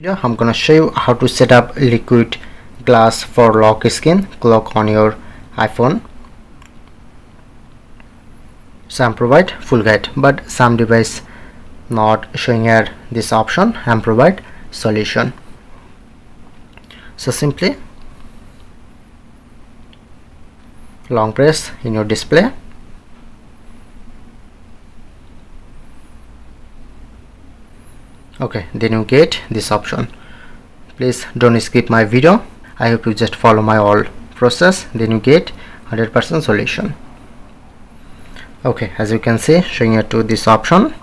I'm gonna show you how to set up liquid glass for lock screen clock on your iPhone. Some provide full guide, but some device not showing here this option and provide solution. So simply long press in your display. Okay, then you get this option. Please don't skip my video. I hope you just follow my all process, then you get 100% solution. Okay, as you can see, showing you to this option.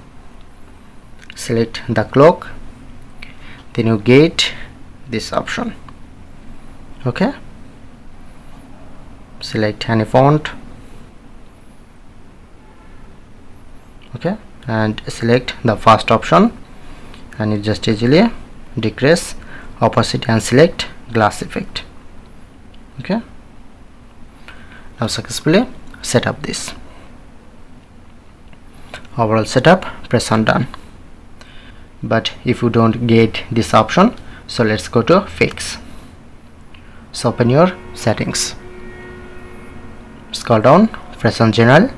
Select the clock, then you get this option. Okay, select any font. Okay, and select the first option, and you just easily decrease opacity and select glass effect. Okay, now successfully set up this overall setup. Press on done. But if you don't get this option, so let's go to fix. So open your settings, scroll down, press on general,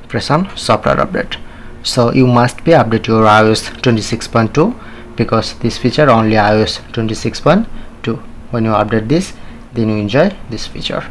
press on software update. So you must be update your iOS 26.2 because this feature only iOS 26.2. When you update this, then you enjoy this feature.